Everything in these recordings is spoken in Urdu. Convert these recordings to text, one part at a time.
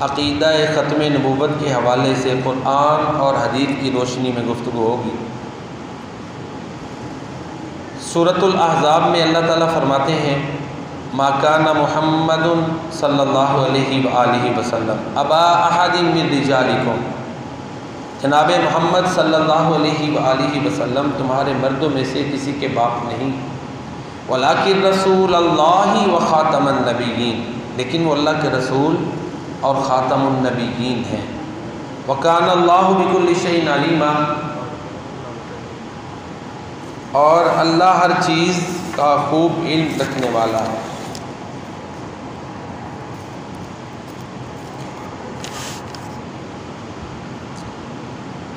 عقیدہ ختم نبوت کے حوالے سے قرآن اور حدیث کی روشنی میں گفتگو ہوگی۔ سورۃ الاحزاب میں اللہ تعالیٰ فرماتے ہیں ما کان محمد صلی اللہ علیہ وآلہ وسلم ابا احد من رجالکم، جناب محمد صلی اللہ علیہ وآلہ وسلم تمہارے مردوں میں سے کسی کے باپ نہیں، ولکن رسول اللہ و خاتم النبیین، لیکن وہ اللہ کے رسول اور خاتم النبیین ہیں۔ وکان اللہ بکل شیء علیما، اور اللہ ہر چیز کا خوب علم رکھنے والا ہے۔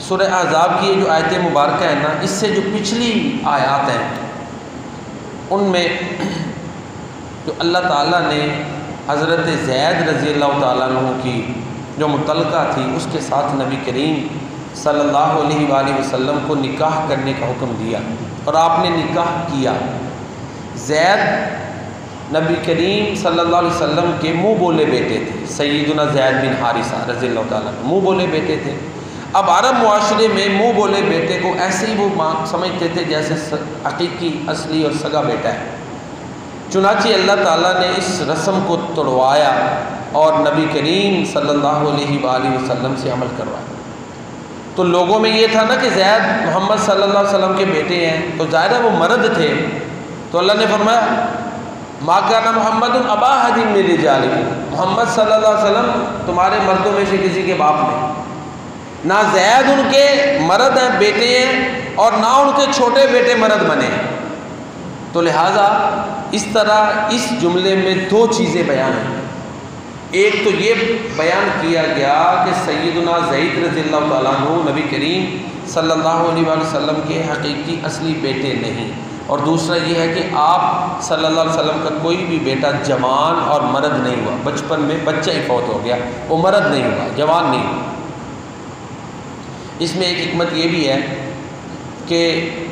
سورہ احزاب کی یہ جو آیت مبارکہ ہے نا، اس سے جو پچھلی آیات ہیں ان میں جو اللہ تعالیٰ نے حضرت زید رضی اللہ تعالیٰ عنہ کی جو متعلقہ تھی اس کے ساتھ نبی کریم صلی اللہ علیہ وآلہ وسلم کو نکاح کرنے کا حکم دیا اور آپ نے نکاح کیا۔ زید نبی کریم صلی اللہ علیہ وسلم کے منہ بولے بیٹے تھے، سیدنا زید بن حارثہ رضی اللہ تعالیٰ عنہ منہ بولے بیٹے تھے۔ اب عرب معاشرے میں منہ بولے بیٹے کو ایسے ہی وہ سمجھتے تھے جیسے حقیقی اصلی اور سگا بیٹا ہے، چنانچہ اللہ تعالیٰ نے اس رسم کو توڑوایا اور نبی کریم صلی اللہ علیہ وآلہ وسلم سے عمل کروایا۔ تو لوگوں میں یہ تھا نا کہ زید محمد صلی اللہ علیہ وسلم کے بیٹے ہیں، تو ظاہر ہے وہ مرد تھے، تو اللہ نے فرمایا ما کان محمد ابا احد من رجالکم، محمد صلی اللہ علیہ وسلم تمہارے مردوں میں سے کسی کے باپ نہیں، نہ زید ان کے مرد ہیں بیٹے ہیں اور نہ ان کے چھوٹے بیٹے مرد بنے ہیں۔ تو لہٰذا اس طرح اس جملے میں دو چیزیں بیان ہیں۔ ایک تو یہ بیان کیا گیا کہ سیدنا زید رضی اللہ تعالیٰ عنہ نبی کریم صلی اللہ علیہ وآلہ وسلم کے حقیقی اصلی بیٹے نہیں، اور دوسرا یہ ہے کہ آپ صلی اللہ علیہ وسلم کا کوئی بھی بیٹا جوان اور مرد نہیں ہوا، بچپن میں بچہ ہی فوت ہو گیا، وہ مرد نہیں ہوا، جوان نہیں ہوا۔ اس میں ایک حکمت یہ بھی ہے کہ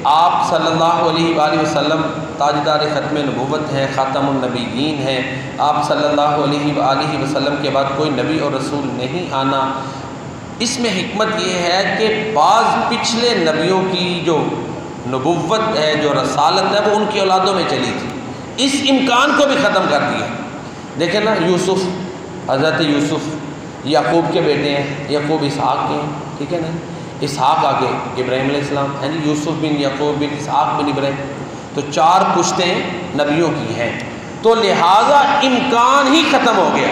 آپ صلی اللہ علیہ وآلہ وسلم تاجدار ختم نبوت ہیں، خاتم النبیین ہیں، آپ صلی اللہ علیہ وآلہ وسلم کے بعد کوئی نبی اور رسول نہیں آنا۔ اس میں حکمت یہ ہے کہ بعض پچھلے نبیوں کی جو نبوت ہے، جو رسالت ہے، وہ ان کی اولادوں میں چلی تھی، اس امکان کو بھی ختم کر دیا۔ دیکھیں نا یوسف، حضرت یوسف یعقوب کے بیٹے ہیں، یعقوب اسحاق کے ہیں، ٹھیک ہے نا، اسحاق آگے ابراہیم علیہ السلام ہیں جی، یوسف بن یعقوب بن اسحاق بن ابراہیم، تو چار پشتیں نبیوں کی ہیں، تو لہٰذا امکان ہی ختم ہو گیا۔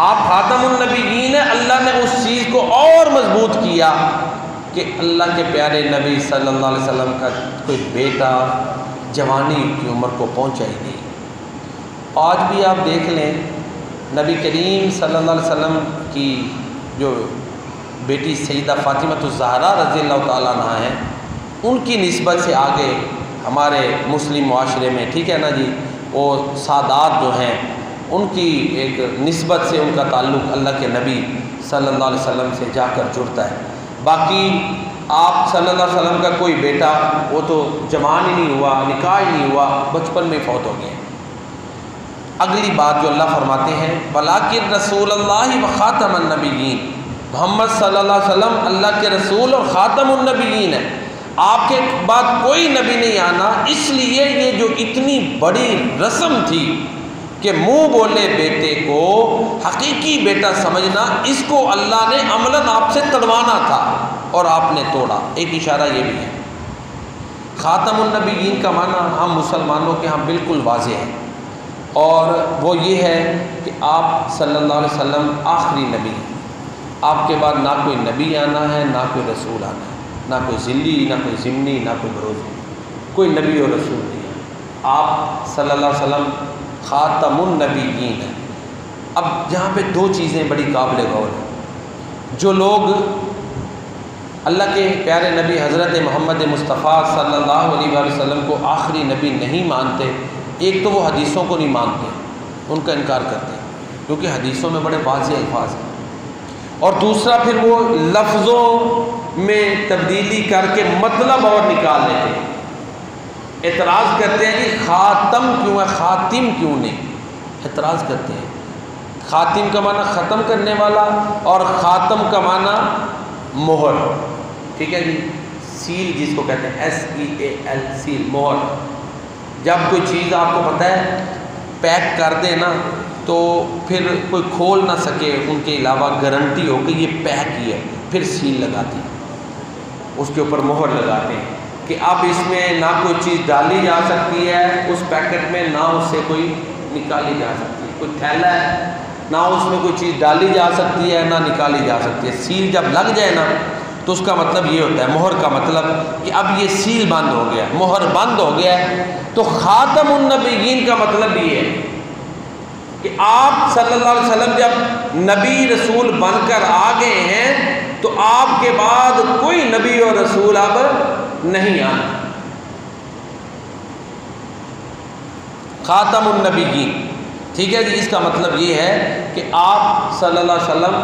آپ خاتم النبیین ہیں، اللہ نے اس چیز کو اور مضبوط کیا کہ اللہ کے پیارے نبی صلی اللہ علیہ وسلم کا کوئی بیٹا جوانی کی عمر کو پہنچا ہی نہیں۔ آج بھی آپ دیکھ لیں نبی کریم صلی اللہ علیہ وسلم کی جو بیٹی سیدہ فاطمہ الزہرا رضی اللہ تعالیٰ عنہ ہیں، ان کی نسبت سے آگے ہمارے مسلم معاشرے میں، ٹھیک ہے نا جی، وہ سادات جو ہیں ان کی ایک نسبت سے ان کا تعلق اللہ کے نبی صلی اللہ علیہ وسلم سے جا کر جڑتا ہے۔ باقی آپ صلی اللہ علیہ وسلم کا کوئی بیٹا وہ تو جوان ہی نہیں ہوا، نکاح ہی نہیں ہوا، بچپن میں فوت ہو گئے۔ اگلی بات جو اللہ فرماتے ہیں وَلَٰكِن رسول اللہ و خاتم النبیین، محمد صلی اللہ علیہ وسلم اللہ کے رسول اور خاتم النبیین ہیں، آپ کے بعد کوئی نبی نہیں آنا۔ اس لیے یہ جو اتنی بڑی رسم تھی کہ منہ بولے بیٹے کو حقیقی بیٹا سمجھنا، اس کو اللہ نے عملاً آپ سے تڑوانا تھا اور آپ نے توڑا۔ ایک اشارہ یہ بھی ہے، خاتم النبیین کا معنی ہم مسلمانوں کے ہاں بالکل واضح ہے، اور وہ یہ ہے کہ آپ صلی اللہ علیہ وسلم آخری نبی ہیں، آپ کے بعد نہ کوئی نبی آنا ہے، نہ کوئی رسول آنا ہے، نہ کوئی ذلی، نہ کوئی ضمنی، نہ کوئی بروزی، کوئی نبی اور رسول نہیں ہے۔ آپ صلی اللہ علیہ وسلم خاتم النبیین ہیں۔ اب یہاں پہ دو چیزیں بڑی قابل غور ہیں۔ جو لوگ اللہ کے پیارے نبی حضرت محمد مصطفیٰ صلی اللہ علیہ وآلہ وسلم کو آخری نبی نہیں مانتے، ایک تو وہ حدیثوں کو نہیں مانتے، ان کا انکار کرتے ہیں کیونکہ حدیثوں میں بڑے واضح الفاظ ہیں، اور دوسرا پھر وہ لفظوں میں تبدیلی کر کے مطلب اور نکال لیتے ہیں، اعتراض کرتے ہیں کہ خاتم کیوں ہے، خاتم کیوں نہیں، اعتراض کرتے ہیں۔ خاتم کا معنی ختم کرنے والا، اور خاتم کا معنی مہر، ٹھیک ہے جی، سیل جس کو کہتے ہیں SEAL، سیل، مہر۔ جب کوئی چیز آپ کو پتہ ہے پیک کر دے نا تو پھر کوئی کھول نہ سکے ان کے علاوہ، گارنٹی ہو کہ یہ پیک ہی ہے، پھر سیل لگاتی ہے، اس کے اوپر مہر لگاتے ہیں کہ اب اس میں نہ کوئی چیز ڈالی جا سکتی ہے اس پیکٹ میں، نہ اس سے کوئی نکالی جا سکتی ہے۔ کوئی تھیلا ہے، نہ اس میں کوئی چیز ڈالی جا سکتی ہے نہ نکالی جا سکتی ہے۔ سیل جب لگ جائے نا تو اس کا مطلب یہ ہوتا ہے، مہر کا مطلب کہ اب یہ سیل بند ہو گیا، مہر بند ہو گیا ہے۔ تو خاتم النبیین کا مطلب یہ ہے کہ آپ صلی اللہ علیہ وسلم جب نبی رسول بن کر آ گئے ہیں تو آپ کے بعد کوئی نبی اور رسول اب نہیں آنا۔ خاتم النبیین، ٹھیک ہے جی، اس کا مطلب یہ ہے کہ آپ صلی اللہ علیہ وسلم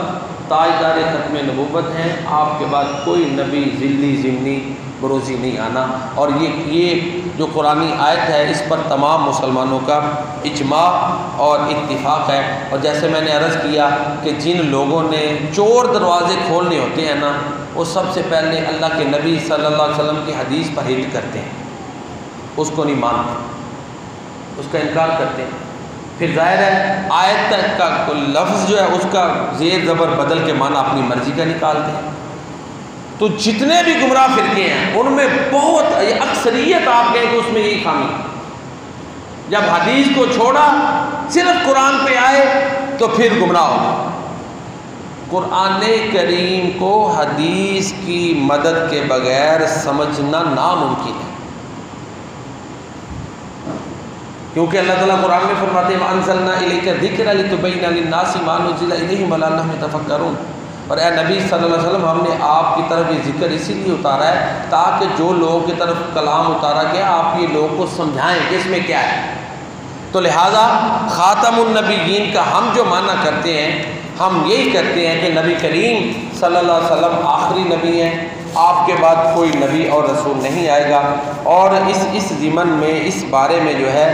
تاجدار ختم نبوت ہیں، آپ کے بعد کوئی نبی ذلی ضمنی بروزی نہیں آنا۔ اور یہ جو قرآنی آیت ہے اس پر تمام مسلمانوں کا اجماع اور اتفاق ہے۔ اور جیسے میں نے عرض کیا کہ جن لوگوں نے چور دروازے کھولنے ہوتے ہیں نا، وہ سب سے پہلے اللہ کے نبی صلی اللہ علیہ وسلم کی حدیث پر ہٹ کرتے ہیں، اس کو نہیں مانتے، اس کا انکار کرتے ہیں۔ پھر ظاہر ہے آیت تک کا لفظ جو ہے اس کا زیر زبر بدل کے معنی اپنی مرضی کا نکالتے ہیں۔ تو جتنے بھی گمراہ فرقے ہیں ان میں بہت اکثریت آپ کہیں کہ اس میں یہی خامی، جب حدیث کو چھوڑا صرف قرآن پہ آئے تو پھر گمراہ ہو گئے۔ قرآن کریم کو حدیث کی مدد کے بغیر سمجھنا ناممکن ہے، کیونکہ اللہ تعالیٰ قرآن میں فرماتے ہیں وَأَنزَلْنَا إِلَيْكَ الذِّكْرَ لِتُبَيِّنَ لِلنَّاسِ مَا نُزِّلَ إِلَيْهِمْ وَلَعَلَّهُمْ يَتَفَكَّرُونَ۔ اور اے نبی صلی اللہ علیہ وسلم، ہم نے آپ کی طرف یہ ذکر اسی لیے اتارا ہے تاکہ جو لوگوں کی طرف کلام اتارا گیا آپ یہ لوگوں کو سمجھائیں کہ اس میں کیا ہے۔ تو لہٰذا خاتم النبیین کا ہم جو معنی کرتے ہیں، ہم یہی کرتے ہیں کہ نبی کریم صلی اللہ علیہ وسلم آخری نبی ہیں، آپ کے بعد کوئی نبی اور رسول نہیں آئے گا۔ اور اس ضمن میں اس بارے میں جو ہے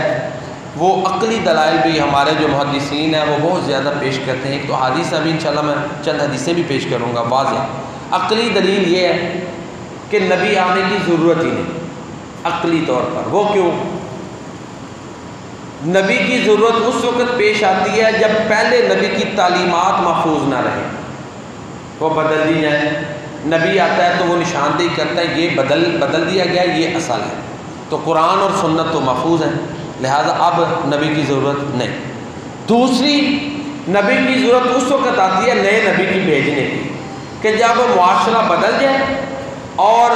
وہ عقلی دلائل بھی ہمارے جو محدثین ہیں وہ بہت زیادہ پیش کرتے ہیں۔ ایک تو حدیث ابھی انشاءاللہ میں چند حدیثیں بھی پیش کروں گا۔ واضح عقلی دلیل یہ ہے کہ نبی آنے کی ضرورت ہی نہیں عقلی طور پر۔ وہ کیوں؟ نبی کی ضرورت اس وقت پیش آتی ہے جب پہلے نبی کی تعلیمات محفوظ نہ رہے، وہ بدل دی جائیں۔ نبی آتا ہے تو وہ نشاندہی کرتا ہے یہ بدل دیا گیا، یہ اصل ہے۔ تو قرآن اور سنت تو محفوظ ہیں، لہذا اب نبی کی ضرورت نہیں۔ دوسری، نبی کی ضرورت اس وقت آتی ہے نئے نبی کی بھیجنے کی، کہ جب معاشرہ بدل جائے اور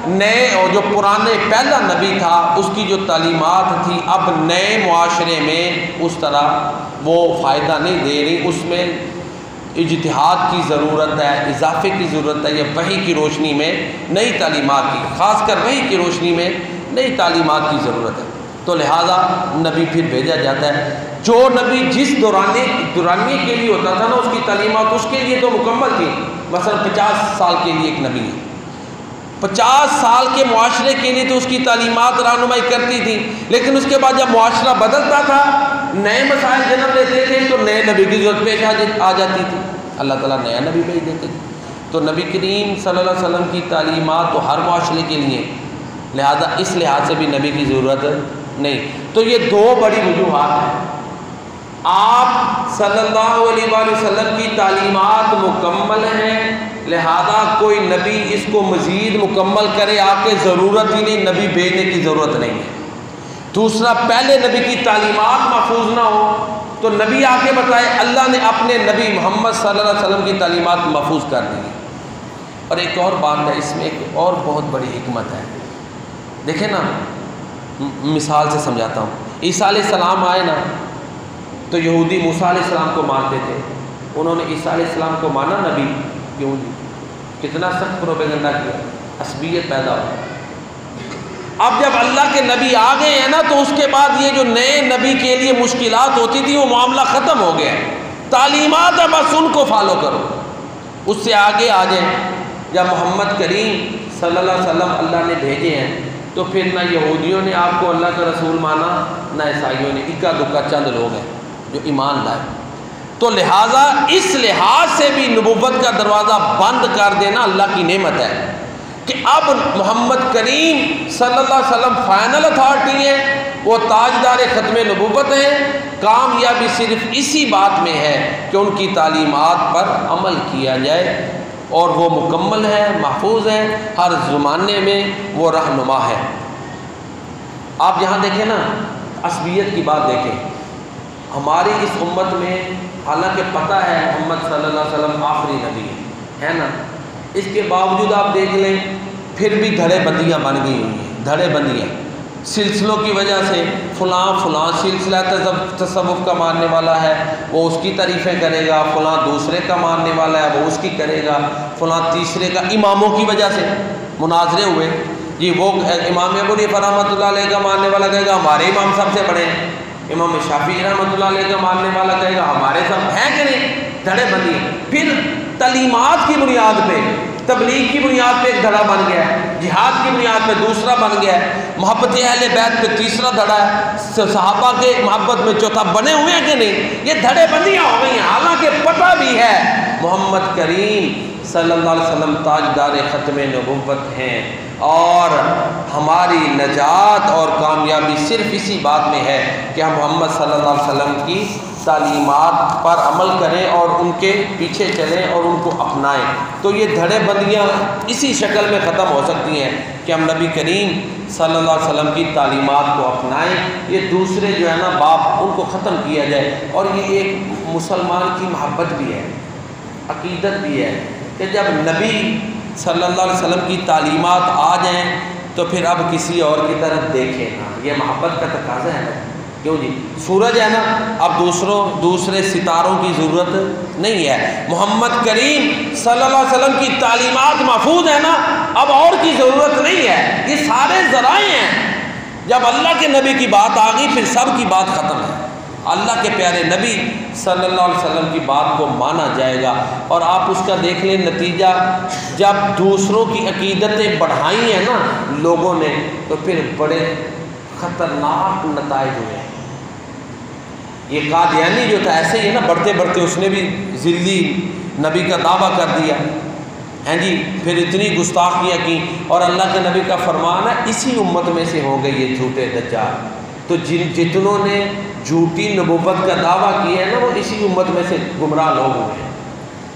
نئے اور جو پرانے پہلا نبی تھا اس کی جو تعلیمات تھی اب نئے معاشرے میں اس طرح وہ فائدہ نہیں دے رہی، اس میں اجتہاد کی ضرورت ہے، اضافے کی ضرورت ہے، یا وحی کی روشنی میں نئی تعلیمات کی، خاص کر وحی کی روشنی میں نئی تعلیمات کی ضرورت ہے۔ تو لہٰذا نبی پھر بھیجا جاتا ہے۔ جو نبی جس دورانیے کے لیے ہوتا تھا نا اس کی تعلیمات اس کے لیے تو مکمل تھی، مثلا 50 سال کے لیے ایک نبی ہے، 50 سال کے معاشرے کے لیے تو اس کی تعلیمات رہنمائی کرتی تھی، لیکن اس کے بعد جب معاشرہ بدلتا تھا، نئے مسائل جنم لیتے تھے تو نئے نبی کی ضرورت پیش آ جاتی تھی، اللہ تعالیٰ نیا نبی بھیج دیتے تھے۔ تو نبی کریم صلی اللہ علیہ وسلم کی تعلیمات تو ہر معاشرے کے لیے، لہذا اس لحاظ سے بھی نبی کی ضرورت نہیں۔ تو یہ دو بڑی وجوہات ہیں، آپ صلی اللہ علیہ وآلہ وسلم کی تعلیمات مکمل ہیں، لہذا کوئی نبی اس کو مزید مکمل کرے آپ کے ضرورت ہی نہیں، نبی بھیجنے کی ضرورت نہیں ہے۔ دوسرا، پہلے نبی کی تعلیمات محفوظ نہ ہو تو نبی آ کے بتائے اللہ نے اپنے نبی محمد صلی اللہ علیہ وسلم کی تعلیمات محفوظ کر دی۔ اور ایک اور بات ہے، اس میں ایک اور بہت بڑی حکمت ہے، دیکھیں نا، مثال سے سمجھاتا ہوں۔ عیسیٰ علیہ السلام آئے نا تو یہودی موسیٰ علیہ السلام کو مانتے تھے، انہوں نے عیسیٰ علیہ السلام کو مانا نبی، کیوں جی؟ کتنا سخت پروپیگنڈا کیا، عصبیت پیدا ہو۔ اب جب اللہ کے نبی آ گئے ہیں نا تو اس کے بعد یہ جو نئے نبی کے لیے مشکلات ہوتی تھی وہ معاملہ ختم ہو گیا، تعلیمات اب بس ان کو فالو کرو، اس سے آگے آ جائیں۔ جب محمد کریم صلی اللہ علیہ وسلم اللہ نے بھیجے ہیں تو پھر نہ یہودیوں نے آپ کو اللہ کا رسول مانا، نہ عیسائیوں نے، اکا دکا چند لوگ ہیں جو ایمان لائے۔ تو لہٰذا اس لحاظ سے بھی نبوت کا دروازہ بند کر دینا اللہ کی نعمت ہے کہ اب محمد کریم صلی اللہ علیہ وسلم فائنل اتھارٹی ہیں، وہ تاجدار ختم نبوت ہیں۔ کامیابی صرف اسی بات میں ہے کہ ان کی تعلیمات پر عمل کیا جائے، اور وہ مکمل ہے، محفوظ ہے، ہر زمانے میں وہ رہنما ہے۔ آپ یہاں دیکھیں نا، عصبیت کی بات دیکھیں، ہماری اس امت میں حالانکہ پتہ ہے محمد صلی اللہ علیہ وسلم آخری نبی ہے نا، اس کے باوجود آپ دیکھ لیں پھر بھی دھڑے بندیاں بن گئی ہوئی ہیں، دھڑے بندیاں سلسلوں کی وجہ سے، فلاں سلسلہ تصوف کا ماننے والا ہے وہ اس کی تعریفیں کرے گا، فلاں دوسرے کا ماننے والا ہے وہ اس کی کرے گا، فلاں تیسرے کا، اماموں کی وجہ سے مناظرے ہوئے جی، وہ امام ابو حنیفہ رحمۃ اللہ علیہ کا ماننے والا کہے گا ہمارے امام سب سے بڑے ہیں، امام شافعی رحمۃ اللہ علیہ کا ماننے والا کہے گا ہمارے سب ہیں کہ نہیں، دھڑے بندی۔ پھر تعلیمات کی بنیاد پہ، تبلیغ کی بنیاد پہ ایک دھڑا بن گیا ہے، جہاد کی بنیاد پہ دوسرا بن گیا ہے، محبت اہل بیت پہ تیسرا دھڑا ہے، صحابہ کے محبت میں چوتھا، بنے ہوئے ہیں کہ نہیں، یہ دھڑے بندیاں ہو گئی ہیں۔ حالانکہ پتہ بھی ہے محمد کریم صلی اللہ علیہ وسلم تاجدار ختم نبوت ہیں، اور ہماری نجات اور کامیابی صرف اسی بات میں ہے کہ ہم محمد صلی اللہ علیہ وسلم کی تعلیمات پر عمل کریں اور ان کے پیچھے چلیں اور ان کو اپنائیں۔ تو یہ دھڑے بندیاں اسی شکل میں ختم ہو سکتی ہیں کہ ہم نبی کریم صلی اللہ علیہ وسلم کی تعلیمات کو اپنائیں، یہ دوسرے جو ہے نا باپ ان کو ختم کیا جائے۔ اور یہ ایک مسلمان کی محبت بھی ہے، عقیدت بھی ہے کہ جب نبی صلی اللہ علیہ وسلم کی تعلیمات آ جائیں تو پھر اب کسی اور کی طرف دیکھیں نا، یہ محبت کا تقاضا ہے نا، کیوں جی، سورج ہے نا، اب دوسرے ستاروں کی ضرورت نہیں ہے، محمد کریم صلی اللہ علیہ وسلم کی تعلیمات محفوظ ہے نا، اب اور کی ضرورت نہیں ہے، یہ سارے ذرائع ہیں۔ جب اللہ کے نبی کی بات آ گئی پھر سب کی بات ختم ہے، اللہ کے پیارے نبی صلی اللہ علیہ وسلم کی بات کو مانا جائے گا۔ اور آپ اس کا دیکھ لیں نتیجہ، جب دوسروں کی عقیدتیں بڑھائی ہیں نا لوگوں نے تو پھر بڑے خطرناک نتائج ہوئے ہیں۔ یہ قادیانی جو تھا ایسے ہی ہے نا، بڑھتے بڑھتے اس نے بھی ذلی نبی کا دعویٰ کر دیا ہیں جی، پھر اتنی گستاخیاں کی، اور اللہ کے نبی کا فرمان ہے اسی امت میں سے ہو گئے یہ جھوٹے دجال۔ تو جتنوں نے جھوٹی نبوت کا دعویٰ کیا ہے نا وہ اسی امت میں سے گمراہ لوگ ہوئے ہیں۔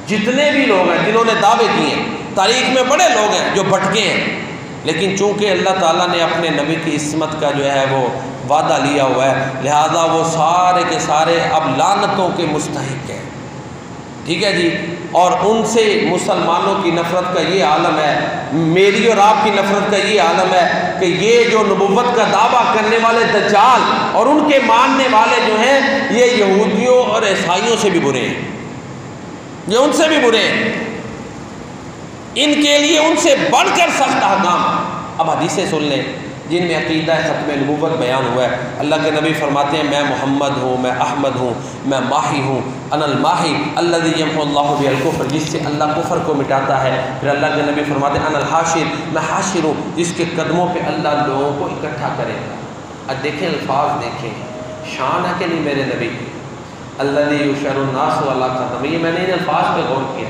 جتنے بھی لوگ ہیں جنہوں نے دعوے کیے ہیں، تاریخ میں بڑے لوگ ہیں جو بھٹکے ہیں، لیکن چونکہ اللہ تعالیٰ نے اپنے نبی کی عصمت کا جو ہے وہ وعدہ لیا ہوا ہے، لہذا وہ سارے کے سارے اب لعنتوں کے مستحق ہیں، ٹھیک ہے جی۔ اور ان سے مسلمانوں کی نفرت کا یہ عالم ہے، میری اور آپ کی نفرت کا یہ عالم ہے کہ یہ جو نبوت کا دعویٰ کرنے والے دجال اور ان کے ماننے والے جو ہیں یہ یہودیوں اور عیسائیوں سے بھی برے ہیں، یہ ان سے بھی برے ہیں، ان کے لیے ان سے بڑھ کر سخت احکام۔ اب حدیثیں سن لیں جن میں عقیدہ ختم نبوت بیان ہوا ہے۔ اللہ کے نبی فرماتے ہیں میں محمد ہوں، میں احمد ہوں، میں ماہی ہوں، انا الماہی الذی یمحو اللہ بہ الکفر، جس سے اللہ کفر کو مٹاتا ہے۔ پھر اللہ کے نبی فرماتے ہیں انا الحاشر، میں حاشر ہوں، جس کے قدموں پہ اللہ لوگوں کو اکٹھا کرے گا۔ اب دیکھیں الفاظ دیکھیں، شان ہے کہ نہیں میرے نبی کی، الذی یحشر الناس علی قدمیہ، یہ میں نے ان الفاظ پہ غور کیا،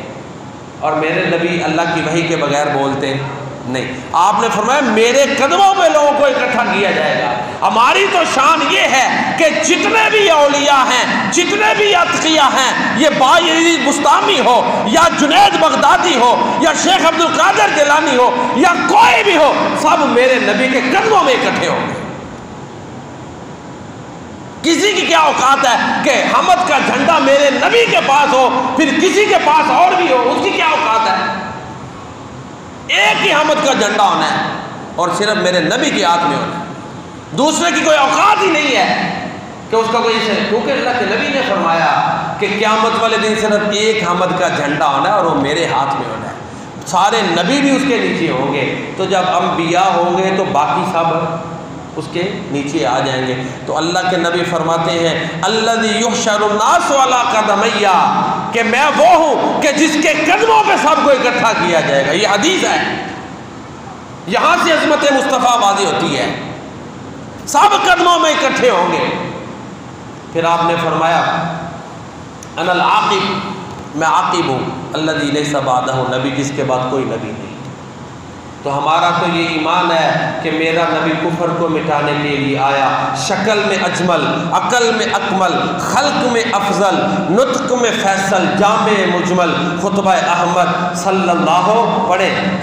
اور میرے نبی اللہ کی وحی کے بغیر بولتے نہیں، آپ نے فرمایا میرے قدموں پہ لوگوں کو اکٹھا کیا جائے گا۔ ہماری تو شان یہ ہے کہ جتنے بھی اولیاء ہیں، جتنے بھی اتقیاء ہیں، یہ بایزید بستامی ہو یا جنید بغدادی ہو یا شیخ عبد القادر جیلانی ہو یا کوئی بھی ہو، سب میرے نبی کے قدموں میں اکٹھے ہوں گے۔ کسی کی کیا اوقات ہے کہ حمد کا جھنڈا میرے نبی کے پاس ہو پھر کسی کے پاس اور بھی ہو، اس کی کیا اوقات ہے؟ ایک ہی حمد کا جھنڈا ہونا ہے اور صرف میرے نبی کے ہاتھ میں ہونا ہے، دوسرے کی کوئی اوقات ہی نہیں ہے کہ اس کا کوئی سے، کیونکہ اللہ کے نبی نے فرمایا کہ قیامت والے دن صرف ایک حمد کا جھنڈا ہونا ہے اور وہ میرے ہاتھ میں ہونا ہے، سارے نبی بھی اس کے نیچے ہوں گے۔ تو جب انبیاء ہوں گے تو باقی سب اس کے نیچے آ جائیں گے۔ تو اللہ کے نبی فرماتے ہیں الذی یحشر الناس علی قدمیہ، کہ میں وہ ہوں کہ جس کے قدموں پہ سب کو اکٹھا کیا جائے گا۔ یہ حدیث ہے، یہاں سے عظمت مصطفیٰ واضح ہوتی ہے، سب قدموں میں اکٹھے ہوں گے۔ پھر آپ نے فرمایا انا العاقب، میں عاقب ہوں، الذی لیس بعدہ نبی، جس کے بعد کوئی نبی نہیں۔ تو ہمارا تو یہ ایمان ہے کہ میرا نبی کفر کو مٹانے کے لیے آیا، شکل میں اجمل، عقل میں اکمل، خلق میں افضل، نطق میں فیصل، جامع مجمل، خطبہ احمد صلی اللہ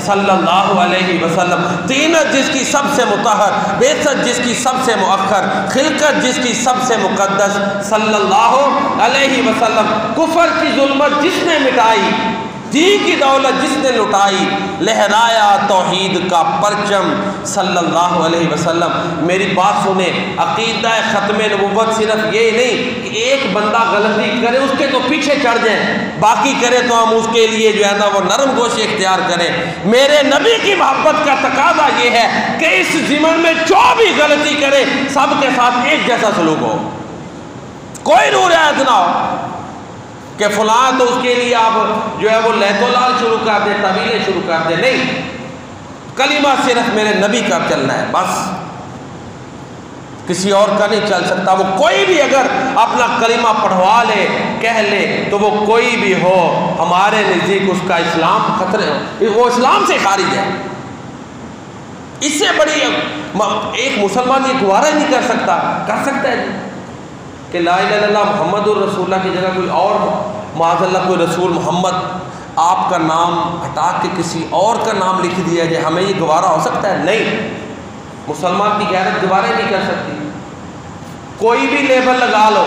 صلی اللہ علیہ وسلم، طینت جس کی سب سے مطہر، بعثت جس کی سب سے مؤخر، خلقت جس کی سب سے مقدس صلی اللہ علیہ وسلم، کفر کی ظلمت جس نے مٹائی، دین کی دولت جس نے لٹائی، لہرایا توحید کا پرچم صلی اللہ علیہ وسلم۔ میری بات سنیں، عقیدہ ختم نبوت صرف یہ نہیں کہ ایک بندہ غلطی کرے اس کے تو پیچھے چڑھ جائیں، باقی کرے تو ہم اس کے لیے جو ہے نا وہ نرم گوشی اختیار کریں۔ میرے نبی کی محبت کا تقاضا یہ ہے کہ اس زمن میں جو بھی غلطی کرے سب کے ساتھ ایک جیسا سلوک ہو، کوئی نور رعایت نہ ہو کہ فلاں تو اس کے لیے آپ جو ہے وہ لیت و لال شروع کر دے، طویلیں شروع کر دے، نہیں، کلمہ صرف میرے نبی کا چلنا ہے بس، کسی اور کا نہیں چل سکتا۔ وہ کوئی بھی اگر اپنا کلمہ پڑھوا لے، کہہ لے، تو وہ کوئی بھی ہو، ہمارے نزدیک اس کا اسلام خطرے، وہ اسلام سے خارج ہے۔ اس سے بڑی ایک مسلمان یہ گوارا نہیں کر سکتا، کر سکتا ہے کہ لا الہ الا اللہ محمد الرسول اللہ کی جگہ کوئی اور معاذ اللہ کوئی رسول محمد آپ کا نام ہٹا کے کسی اور کا نام لکھ دیا جائے، ہمیں یہ گوارا ہو سکتا ہے؟ نہیں، مسلمان کی غیرت گوارا نہیں کر سکتی۔ کوئی بھی لیبل لگا لو،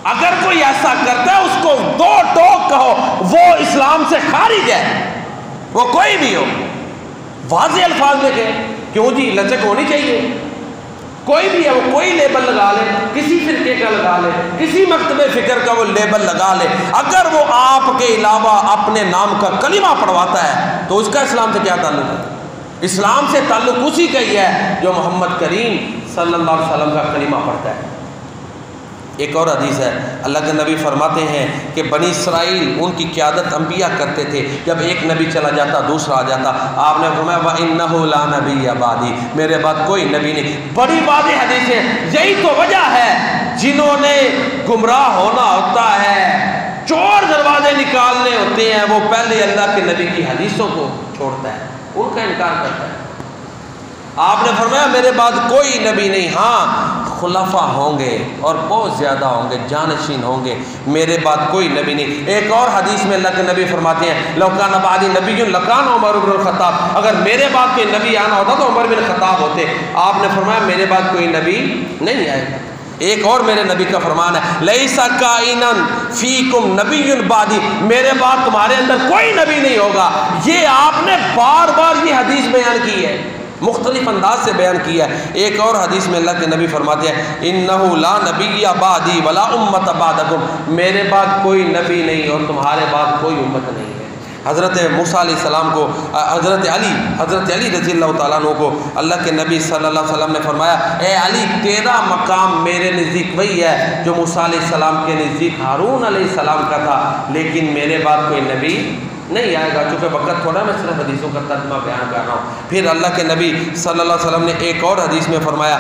اگر کوئی ایسا کرتا ہے اس کو دو ٹوک کہو وہ اسلام سے خارج ہے، وہ کوئی بھی ہو، واضح الفاظ میں کہ کیوں جی لچک ہونی چاہیے، کوئی بھی ہے، وہ کوئی لیبل لگا لے، کسی فرقے کا لگا لے، کسی مکتب فکر کا وہ لیبل لگا لے، اگر وہ آپ کے علاوہ اپنے نام کا کلمہ پڑھواتا ہے تو اس کا اسلام سے کیا تعلق ہے؟ اسلام سے تعلق اسی کا ہی ہے جو محمد کریم صلی اللہ علیہ وسلم کا کلمہ پڑھتا ہے۔ ایک اور حدیث ہے، اللہ کے نبی فرماتے ہیں کہ بنی اسرائیل ان کی قیادت انبیاء کرتے تھے، جب ایک نبی چلا جاتا دوسرا آ جاتا، آپ نے فرمایا وَإِنَّهُ لَا نَبِيَّ بَعْدِي، میرے بعد کوئی نبی نہیں۔ بڑی واضح حدیث ہے، یہی تو وجہ ہے جنہوں نے گمراہ ہونا ہوتا ہے، چور دروازے نکالنے ہوتے ہیں، وہ پہلے اللہ کے نبی کی حدیثوں کو چھوڑتا ہے، ان کا انکار کرتا ہے۔ آپ نے فرمایا میرے بعد کوئی نبی نہیں، ہاں خلفاء ہوں گے اور بہت زیادہ ہوں گے، جانشین ہوں گے، میرے بعد کوئی نبی نہیں۔ ایک اور حدیث میں اللہ کے نبی فرماتے ہیں لو کان بعدی نبی لکان عمر بن الخطاب، اگر میرے بعد کوئی نبی آنا ہوتا تو عمر بن الخطاب ہوتے۔ آپ نے فرمایا میرے بعد کوئی نبی نہیں آئے گا۔ ایک اور میرے نبی کا فرمان ہے لیس کائنا فیکم نبی بعدی، میرے بعد تمہارے اندر کوئی نبی نہیں ہوگا۔ یہ آپ نے بار بار یہ حدیث بیان کی ہے، مختلف انداز سے بیان کیا ہے۔ ایک اور حدیث میں اللہ کے نبی فرماتے ہیں انہ لا نبی بعدی ولا امت بعدکم، میرے بعد کوئی نبی نہیں اور تمہارے بعد کوئی امت نہیں ہے۔ حضرت موسیٰ علیہ السلام کو حضرت علی رضی اللہ تعالیٰ عنہ کو اللہ کے نبی صلی اللہ علیہ وسلم نے فرمایا اے علی تیرا مقام میرے نزدیک وہی ہے جو موسیٰ علیہ السلام کے نزدیک ہارون علیہ السلام کا تھا، لیکن میرے بعد کوئی نبی نہیں آئے گا۔ چونکہ وقت تھوڑا، میں صرف حدیثوں کا ترجمہ بیان کر رہا ہوں۔ پھر اللہ کے نبی صلی اللہ علیہ وسلم نے ایک اور حدیث میں فرمایا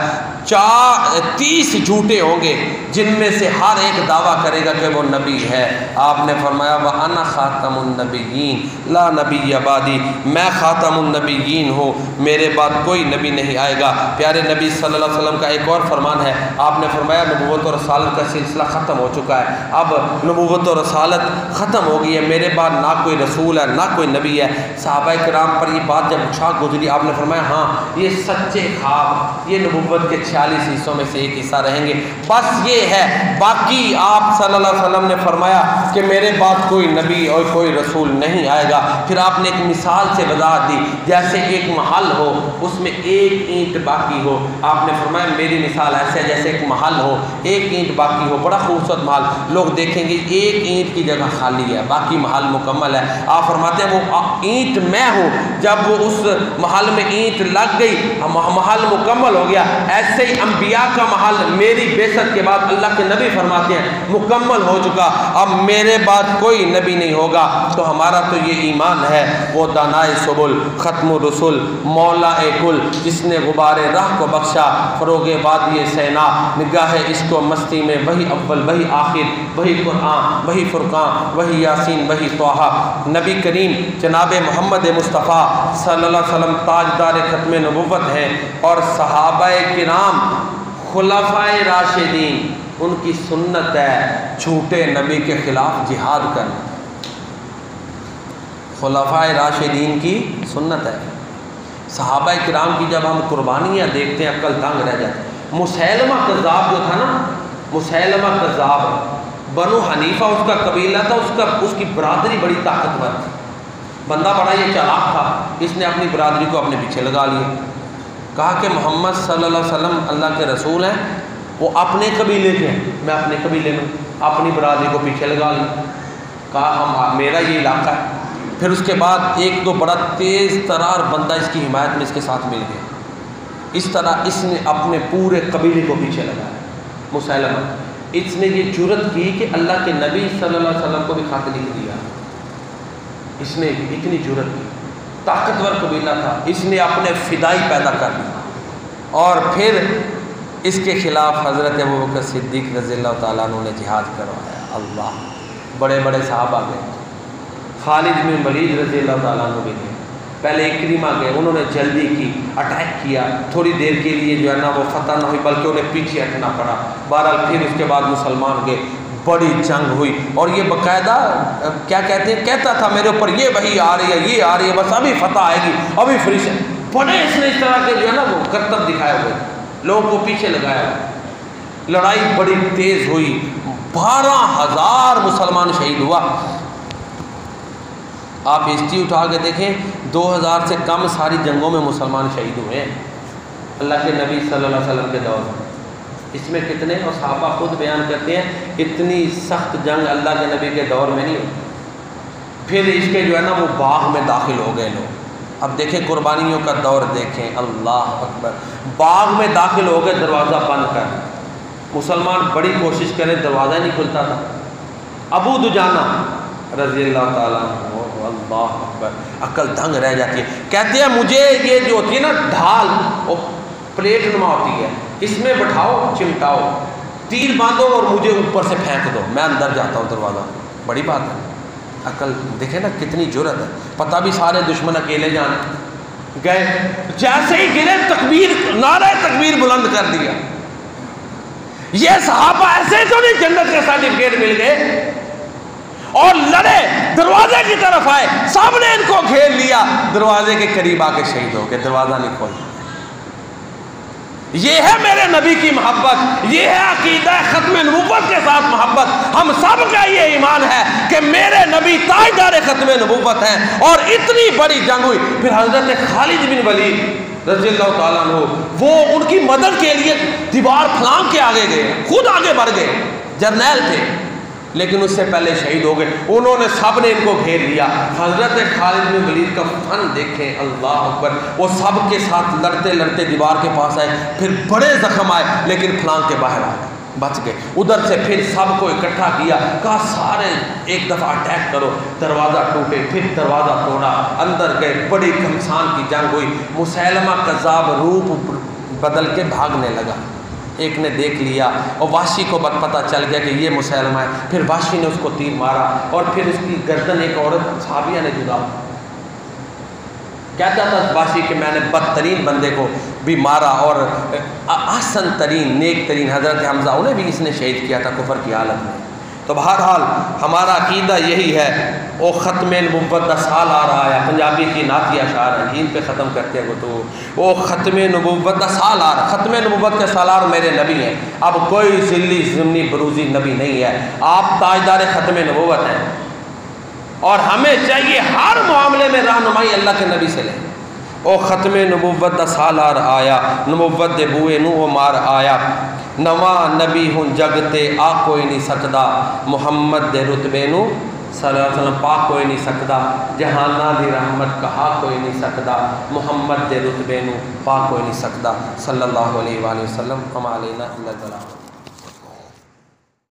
30 جھوٹے ہوں گے جن میں سے ہر ایک دعویٰ کرے گا کہ وہ نبی ہے۔ آپ نے فرمایا وَأَنَا خَاتَمُ النَّبِيِّينَ لَا نَبِيَّ بَعْدِي، میں خاتم النبیین ہوں، میرے بعد کوئی نبی نہیں آئے گا۔ پیارے نبی صلی اللہ علیہ وسلم کا ایک اور فرمان ہے، آپ نے فرمایا نبوت اور رسالت کا سلسلہ ختم ہو چکا ہے، اب نبوت اور رسالت ختم ہو گئی ہے، میرے بعد نہ کوئی رسول ہے نہ کوئی نبی ہے۔ صحابہ کرام پر یہ بات جب چھا گزری، آپ نے فرمایا ہاں یہ سچے خواب، یہ نبوت کے 46 حصوں میں سے ایک حصہ رہیں گے، بس یہ ہے، باقی آپ صلی اللہ علیہ وسلم نے فرمایا کہ میرے بعد کوئی نبی اور کوئی رسول نہیں آئے گا۔ پھر آپ نے ایک مثال سے وضاحت دی، جیسے ایک محل ہو اس میں ایک اینٹ باقی ہو، آپ نے فرمایا میری مثال ایسے ہے جیسے ایک محل ہو، ایک اینٹ باقی ہو، بڑا خوبصورت محل، لوگ دیکھیں گے ایک اینٹ کی جگہ خالی ہے، باقی محل مکمل ہے۔ آپ فرماتے ہیں وہ اینٹ میں ہوں، جب وہ اس محل میں اینٹ لگ گئی محل مکمل ہو گیا، ایسے ہی انبیاء کا محل میری بعثت کے بعد اللہ کے نبی فرماتے ہیں مکمل ہو چکا، اب میرے بعد کوئی نبی نہیں ہوگا۔ تو ہمارا تو یہ ایمان ہے وہ دانائے سبل، ختم الرسل، مولا کل، جس نے غبار راہ کو بخشا، فروغ وادی سینا، نگاہ عشق و مستی میں وہی اول وہی آخر، وہی قرآن وہی فرقان وہی یاسین وہی طٰہٰ۔ نبی کریم جناب محمد مصطفیٰ صلی اللہ علیہ وسلم تاجدار ختم نبوت ہیں، اور صحابہ کرام خلفائے راشدین ان کی سنت ہے جھوٹے نبی کے خلاف جہاد کرنا، خلفائے راشدین کی سنت ہے۔ صحابہ کرام کی جب ہم قربانیاں دیکھتے ہیں عقل دنگ رہ جاتی ہے۔ مسیلمہ کذاب جو تھا نا، مسیلمہ کذاب، بنو حنیفہ اس کا قبیلہ تھا، اس کی برادری بڑی طاقتور تھی، بندہ بڑا یہ چالاک تھا، اس نے اپنی برادری کو اپنے پیچھے لگا لیا، کہا کہ محمد صلی اللہ علیہ وسلم اللہ کے رسول ہیں، وہ اپنے قبیلے کے ہیں، میں اپنے قبیلے میں اپنی برادری کو پیچھے لگا لیا، کہا میرا یہ علاقہ ہے۔ پھر اس کے بعد ایک دو بڑا تیز ترار بندہ اس کی حمایت میں اس کے ساتھ مل گیا، اس طرح اس نے اپنے پورے قبیلے کو پیچھے لگایا۔ مسیلمہ اس نے یہ جرت کی کہ اللہ کے نبی صلی اللہ علیہ وسلم کو بھی خط لکھ دیا، اس نے اتنی جرت کی، طاقتور قبیلہ تھا، اس نے اپنے فدائی پیدا کر دیا، اور پھر اس کے خلاف حضرت ابوبکر صدیق رضی اللہ تعالیٰ عنہ نے جہاد کروایا۔ اللہ، بڑے بڑے صحابہ گئے، خالد بن ولید رضی اللہ تعالیٰ عنہ بھی گئے، پہلے اکرمہ گئے، انہوں نے جلدی کی، اٹیک کیا، تھوڑی دیر کے لیے جو ہے نا وہ فتح نہ ہوئی بلکہ انہیں پیچھے ہٹنا پڑا، بہرحال پھر اس کے بعد مسلمان گئے، بڑی جنگ ہوئی، اور یہ باقاعدہ کیا کہتے ہیں، کہتا تھا میرے اوپر یہ وحی آ رہی ہے، یہ آ رہی ہے، بس ابھی فتح آئے گی، ابھی فری سے بڑے اس نے اس طرح کے جو ہے نا وہ کرتب دکھائے ہوئے، لوگوں کو پیچھے لگایا ہوئے، لڑائی بڑی تیز ہوئی، 12,000 مسلمان شہید ہوا۔ آپ ہسٹری اٹھا کے دیکھیں، 2000 سے کم ساری جنگوں میں مسلمان شہید ہوئے ہیں اللہ کے نبی صلی اللہ علیہ وسلم کے دور میں۔ اس میں کتنے، اور صحابہ خود بیان کرتے ہیں اتنی سخت جنگ اللہ کے نبی کے دور میں نہیں ہوئی۔ پھر اس کے جو ہے نا وہ باغ میں داخل ہو گئے لوگ، اب دیکھیں قربانیوں کا دور دیکھیں، اللہ اکبر، باغ میں داخل ہو گئے دروازہ بند کر، مسلمان بڑی کوشش کرے دروازہ نہیں کھلتا تھا۔ ابو دجانہ رضی اللہ تعالیٰ عنہ، اللہ اکبر، عقل دنگ رہ جاتی ہے، کہتے ہیں مجھے یہ جو ہوتی ہے نا ڈھال، وہ پلیٹ نما ہوتی ہے، اس میں بٹھاؤ، چمٹاؤ، تیر باندھو اور مجھے اوپر سے پھینک دو، میں اندر جاتا ہوں دروازہ۔ بڑی بات ہے، عقل دیکھیں نا کتنی جرت ہے، پتہ بھی سارے دشمن اکیلے جانے گئے، جیسے ہی گرے تکبیر، نعرہ تکبیر بلند کر دیا۔ یہ صحابہ ایسے تو نہیں جنت کے سرٹیفکیٹ مل گئے، اور لڑے، دروازے کی طرف آئے، سب نے ان کو گھیر لیا، دروازے کے قریب آ کے شہید ہو گئے، دروازہ نہیں کھولا۔ یہ ہے میرے نبی کی محبت، یہ ہے عقیدہ ختم نبوت کے ساتھ محبت۔ ہم سب کا یہ ایمان ہے کہ میرے نبی تاجدار ختم نبوت ہیں، اور اتنی بڑی جنگ ہوئی، پھر حضرت خالد بن ولید رضی اللہ تعالیٰ عنہ وہ ان کی مدد کے لیے دیوار پھلانگ کے آگے گئے، خود آگے بڑھ گئے، جرنیل تھے لیکن اس سے پہلے شہید ہو گئے، انہوں نے سب نے ان کو گھیر لیا۔ حضرت خالد بن ولید کا فن دیکھیں، اللہ اکبر، وہ سب کے ساتھ لڑتے لڑتے دیوار کے پاس آئے، پھر بڑے زخم آئے لیکن پھلانگ کے باہر آ گئے، بچ گئے۔ ادھر سے پھر سب کو اکٹھا کیا، کہا سارے ایک دفعہ اٹیک کرو، دروازہ ٹوٹے، پھر دروازہ توڑا، اندر گئے، بڑی گھمسان کی جنگ ہوئی۔ مسیلمہ کذاب روپ بدل کے بھاگنے لگا، ایک نے دیکھ لیا اور وحشی کو پتہ چل گیا کہ یہ مسیلمہ ہے، پھر وحشی نے اس کو تیر مارا، اور پھر اس کی گردن ایک عورت صحابیہ نے جدا، کہتا تھا وحشی کہ میں نے بدترین بندے کو بھی مارا، اور احسن ترین نیک ترین حضرت حمزہ انہیں بھی اس نے شہید کیا تھا کفر کی حالت میں۔ تو بہرحال ہمارا عقیدہ یہی ہے، او ختم نبوت دا سال آ رہا ہے، پنجابی کی نعتی اشعار ہیں جن پہ ختم کرتے ہیں تو او ختم نبوت دا سال آ رہا، ختم نبوت کے سالار میرے نبی ہیں، اب کوئی ذلی ضمنی بروزی نبی نہیں ہے، آپ تاجدار ختم نبوت ہیں، اور ہمیں چاہیے ہر معاملے میں رہنمائی اللہ کے نبی سے لیں۔ او ختم نبوت دا سالار آیا، نبوت دے بوئے نو او مار آیا، نواں نبی ہوں جگ تے آ کوئی نہیں سکدا، محمد دے رتبے نو صلی اللہ علیہ وسلم پاک کوئی نہیں سکدا، جہاناں دی رحمت کہا کوئی نہیں سکدا، محمد دے رتبے نو پاک کوئی نہیں سکدا، صلی اللہ علیہ وآلہ وسلم، ہم علینا الا البلاغ۔